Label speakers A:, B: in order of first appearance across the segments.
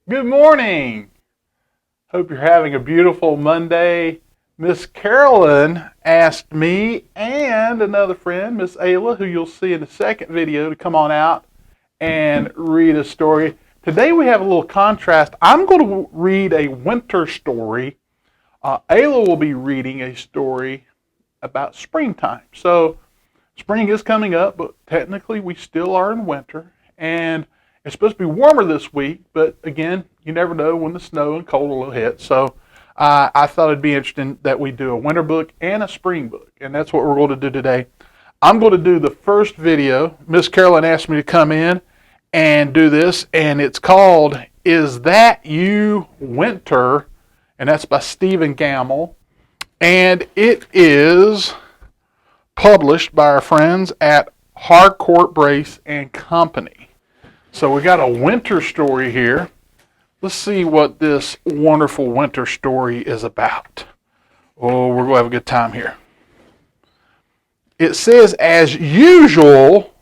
A: Good morning. Hope you're having a beautiful Monday. Miss Carolyn asked me and another friend, Miss Ayla, who you'll see in the second video, to come on out and read a story. Today we have a little contrast. I'm going to read a winter story. Ayla will be reading a story about springtime. So spring is coming up, but technically we still are in winter. And it's supposed to be warmer this week, but again, you never know when the snow and cold will hit. So I thought it'd be interesting that we do a winter book and a spring book, and that's what we're going to do today. I'm going to do the first video. Miss Carolyn asked me to come in and do this, and it's called Is That You Winter? And that's by Stephen Gamble. And it is published by our friends at Harcourt Brace and Company. So we got a winter story here. Let's see what this wonderful winter story is about. Oh, we're going to have a good time here. It says, as usual,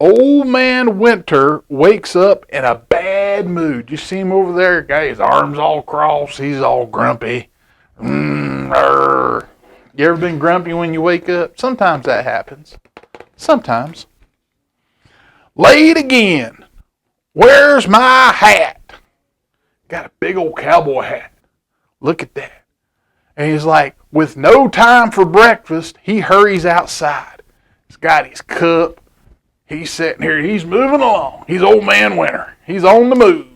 A: Old Man Winter wakes up in a bad mood. You see him over there? Got his arms all crossed. He's all grumpy. You ever been grumpy when you wake up? Sometimes that happens. Sometimes. Late again. Where's my hat? Got a big old cowboy hat. Look at that. And he's like, with no time for breakfast, he hurries outside. He's got his cup. He's sitting here. He's moving along. He's Old Man Winter. He's on the move.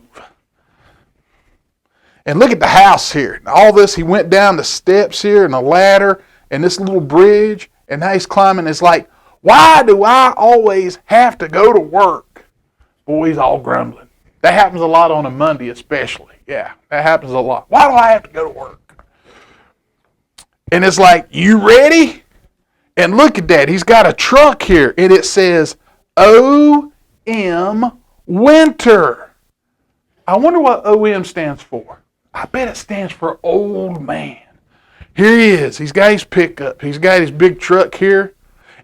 A: And look at the house here. All this, he went down the steps here and a ladder and this little bridge. And now he's climbing. It's like, why do I always have to go to work? Boy, he's all grumbling. That happens a lot on a Monday especially. Yeah, that happens a lot. Why do I have to go to work? And it's like, you ready? And look at that. He's got a truck here. And it says, O.M. Winter. I wonder what O.M. stands for. I bet it stands for old man. Here he is. He's got his pickup. He's got his big truck here.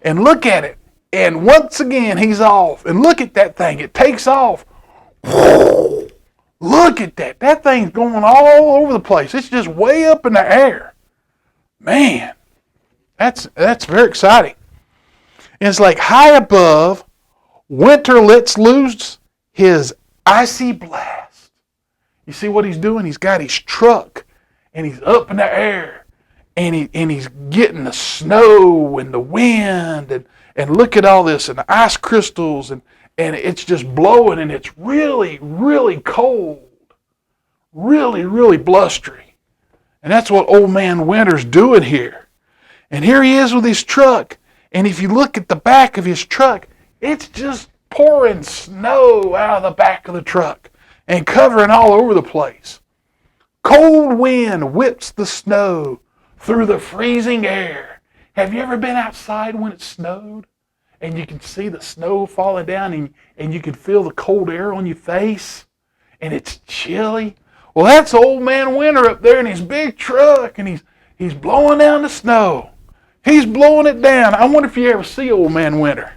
A: And look at it. And once again, he's off. And look at that thing. It takes off. Look at that. That thing's going all over the place. It's just way up in the air. Man, that's very exciting. And it's like high above, Winter lets loose his icy blast. You see what he's doing? He's got his truck, and he's up in the air, and he's getting the snow and the wind, and look at all this, and the ice crystals, and it's just blowing, and it's really, really cold. Really, really blustery. And that's what Old Man Winter's doing here. And here he is with his truck. And if you look at the back of his truck, it's just pouring snow out of the back of the truck and covering all over the place. Cold wind whips the snow through the freezing air. Have you ever been outside when it snowed? And you can see the snow falling down and you can feel the cold air on your face? And it's chilly? Well, that's Old Man Winter up there in his big truck, and he's blowing down the snow. He's blowing it down. I wonder if you ever see Old Man Winter.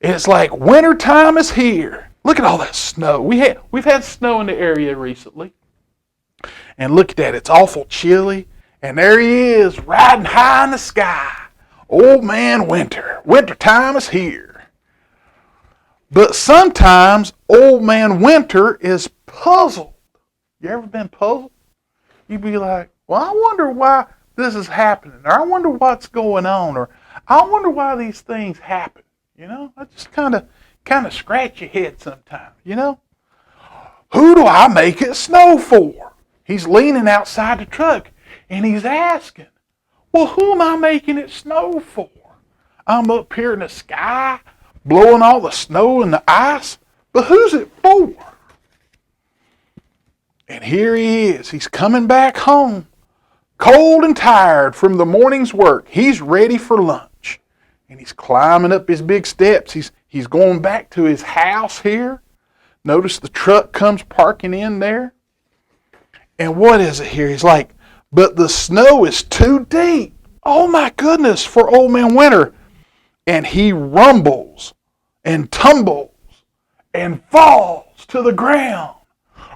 A: It's like winter time is here. Look at all that snow. We've had snow in the area recently. And look at that. It's awful chilly. And there he is, riding high in the sky. Old Man Winter. Winter time is here. But sometimes Old Man Winter is puzzled. You ever been puzzled? You'd be like, well, I wonder why this is happening, or I wonder what's going on, or I wonder why these things happen. You know, I just kind of scratch your head sometimes, you know. Who do I make it snow for? He's leaning outside the truck, and he's asking, well, who am I making it snow for? I'm up here in the sky, blowing all the snow and the ice, but who's it for? And here he is. He's coming back home, cold and tired from the morning's work. He's ready for lunch. And he's climbing up his big steps. He's going back to his house here. Notice the truck comes parking in there. And what is it here? He's like, but the snow is too deep. Oh my goodness, for Old Man Winter. And he rumbles and tumbles and falls to the ground.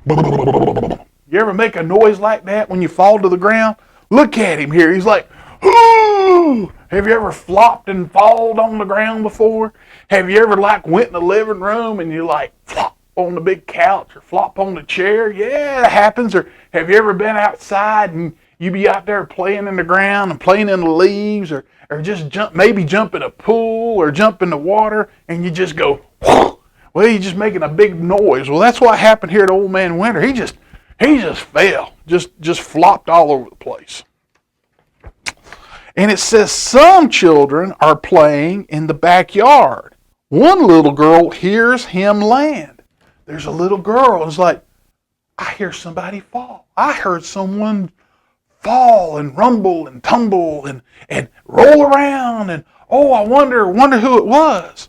A: You ever make a noise like that when you fall to the ground? Look at him here. He's like, ooh. Have you ever flopped and fallen on the ground before? Have you ever like went in the living room and you like flop on the big couch or flop on the chair? Yeah, it happens. Or have you ever been outside and you be out there playing in the ground and playing in the leaves, or just maybe jump in a pool or jump in the water and you just go, whoo. Well, you're just making a big noise. Well, that's what happened here to Old Man Winter. He just fell, just flopped all over the place. And it says some children are playing in the backyard. One little girl hears him land. There's a little girl. It's like, I hear somebody fall. I heard someone fall and rumble and tumble and roll around. And oh, I wonder who it was.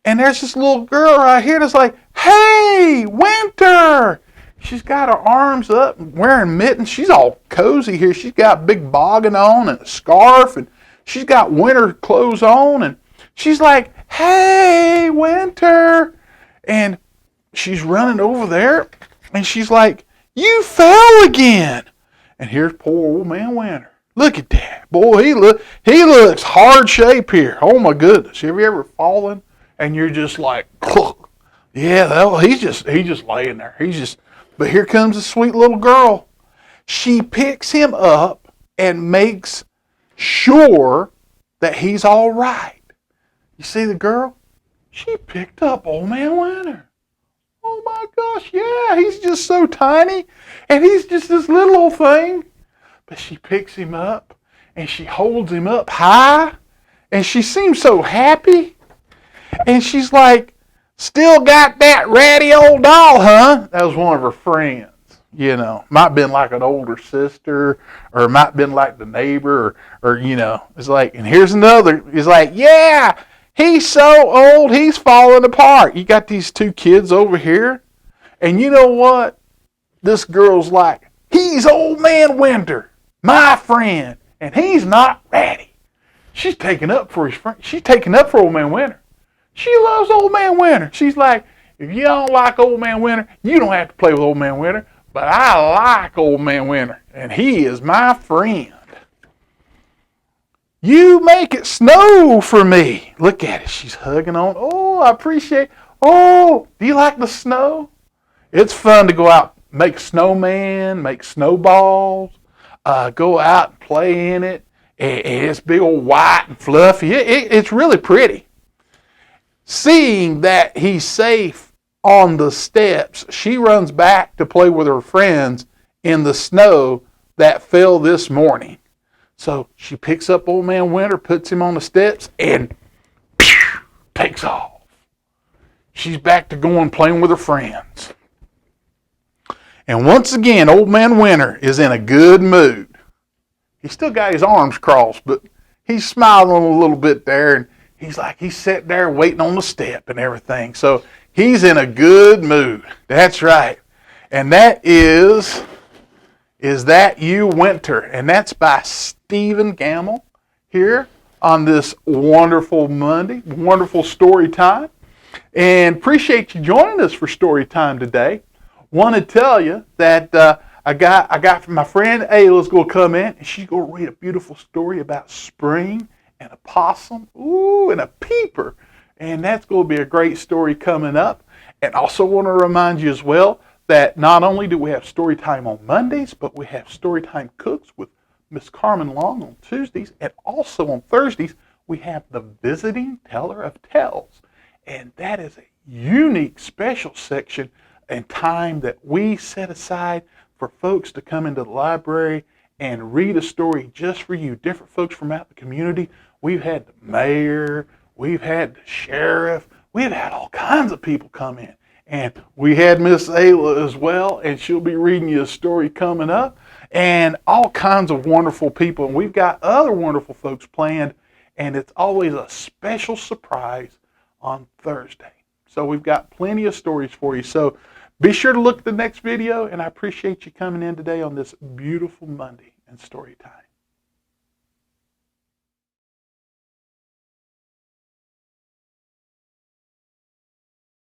A: And there's this little girl right here that's like, hey, Winter. She's got her arms up and wearing mittens. She's all cozy here. She's got a big boggin on and a scarf, and she's got winter clothes on. And she's like, hey, Winter. And she's running over there, and she's like, you fell again. And here's poor Old Man Winter. Look at that. Boy, he looks hard shape here. Oh, my goodness. Have you ever fallen? And you're just like, yeah, he's just laying there. But here comes a sweet little girl. She picks him up and makes sure that he's all right. You see the girl? She picked up Old Man Winter. Oh my gosh, yeah, he's just so tiny. And he's just this little old thing. But she picks him up and she holds him up high. And she seems so happy. And she's like, still got that ratty old doll, huh? That was one of her friends. You know, might have been like an older sister, or it might have been like the neighbor, or you know, it's like, and here's another. He's like, yeah, he's so old, he's falling apart. You got these two kids over here, and you know what? This girl's like, he's Old Man Winter, my friend, and he's not ratty. She's taking up for his friend. She's taking up for Old Man Winter. She loves Old Man Winter. She's like, if you don't like Old Man Winter, you don't have to play with Old Man Winter. But I like Old Man Winter, and he is my friend. You make it snow for me. Look at it. She's hugging on. Oh, I appreciate. Oh, do you like the snow? It's fun to go out, make snowman, make snowballs, go out and play in it. And it's big old white and fluffy. It's really pretty. Seeing that he's safe on the steps, she runs back to play with her friends in the snow that fell this morning. So she picks up Old Man Winter, puts him on the steps, and takes off. She's back to going playing with her friends. And once again, Old Man Winter is in a good mood. He's still got his arms crossed, but he's smiling a little bit there, and he's sitting there waiting on the step and everything. So he's in a good mood. That's right. And that is That You Winter? And that's by Stephen Gamble here on this wonderful Monday, wonderful story time. And appreciate you joining us for story time today. Want to tell you that I got my friend Ayla's going to come in, and she's going to read a beautiful story about spring and a possum, ooh, and a peeper. And that's going to be a great story coming up. And also want to remind you as well that not only do we have story time on Mondays, but we have story time cooks with Miss Carmen Long on Tuesdays. And also on Thursdays, we have the Visiting Teller of Tales. And that is a unique special section and time that we set aside for folks to come into the library and read a story just for you. Different folks from out the community. We've had the mayor, we've had the sheriff, we've had all kinds of people come in. And we had Miss Ayla as well, and she'll be reading you a story coming up. And all kinds of wonderful people. And we've got other wonderful folks planned, and it's always a special surprise on Thursday. So we've got plenty of stories for you. So be sure to look at the next video, and I appreciate you coming in today on this beautiful Monday in Storytime.